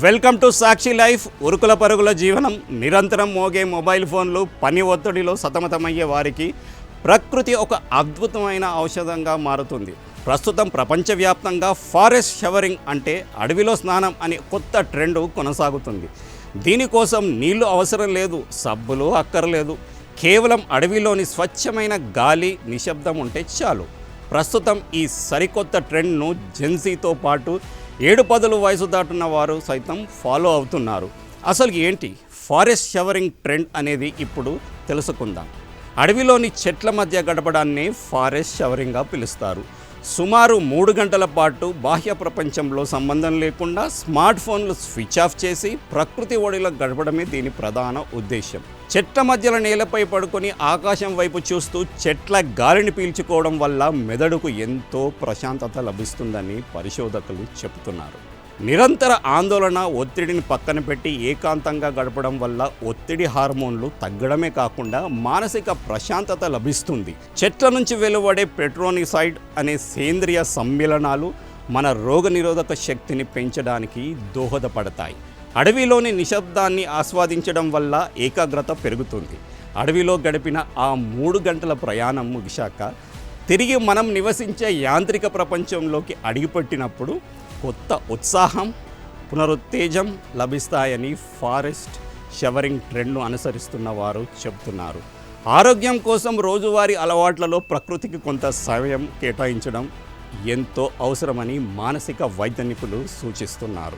Welcome to Sakshi life. ఉరుకుల పరుగుల జీవనం, నిరంతరం మోగే మొబైల్ ఫోన్లు, పని ఒత్తిడిలో సతమతమయ్యే వారికి ప్రకృతి ఒక అద్భుతమైన ఔషధంగా మారుతుంది. ప్రస్తుతం ప్రపంచవ్యాప్తంగా ఫారెస్ట్ షవరింగ్ అంటే అడవిలో స్నానం అనే కొత్త ట్రెండ్ కొనసాగుతుంది. దీనికోసం నీళ్లు అవసరం లేదు, సబ్బులు అక్కర్లేదు, కేవలం అడవిలోని స్వచ్ఛమైన గాలి, నిశ్శబ్దం ఉంటే చాలు. ప్రస్తుతం ఈ సరికొత్త ట్రెండ్ను జెన్సీతో పాటు 7-10 వయసు దాటున్న వారు సైతం ఫాలో అవుతున్నారు. అసలు ఏంటి ఫారెస్ట్ షవరింగ్ ట్రెండ్ అనేది ఇప్పుడు తెలుసుకుందాం. అడవిలోని చెట్ల మధ్య గడపడాన్ని ఫారెస్ట్ షవరింగ్గా పిలుస్తారు. సుమారు 3 గంటల పాటు బాహ్య ప్రపంచంలో సంబంధం లేకుండా స్మార్ట్ ఫోన్లు స్విచ్ ఆఫ్ చేసి ప్రకృతి ఒడిలో గడపడమే దీని ప్రధాన ఉద్దేశం. చెట్ల మధ్యలో నేలపై పడుకొని ఆకాశం వైపు చూస్తూ చెట్ల గాలిని పీల్చుకోవడం వల్ల మెదడుకు ఎంతో ప్రశాంతత లభిస్తుందని పరిశోధకులు చెబుతున్నారు. నిరంతర ఆందోళన, ఒత్తిడిని పక్కన పెట్టి ఏకాంతంగా గడపడం వల్ల ఒత్తిడి హార్మోన్లు తగ్గడమే కాకుండా మానసిక ప్రశాంతత లభిస్తుంది. చెట్ల నుంచి వెలువడే పెట్రోనిసైడ్ అనే సేంద్రియ సమ్మేళనాలు మన రోగనిరోధక శక్తిని పెంచడానికి దోహదపడతాయి. అడవిలోని నిశ్శబ్దాన్ని ఆస్వాదించడం వల్ల ఏకాగ్రత పెరుగుతుంది. అడవిలో గడిపిన ఆ 3 గంటల ప్రయాణం ముగిశాక తిరిగి మనం నివసించే యాంత్రిక ప్రపంచంలోకి అడుగుపెట్టినప్పుడు కొత్త ఉత్సాహం, పునరుత్తేజం లభిస్తాయని ఫారెస్ట్ షవరింగ్ ట్రెండ్ను అనుసరిస్తున్న వారు చెబుతున్నారు. ఆరోగ్యం కోసం రోజువారీ అలవాట్లలో ప్రకృతికి కొంత సమయం కేటాయించడం ఎంతో అవసరమని మానసిక వైద్య నిపుణులు సూచిస్తున్నారు.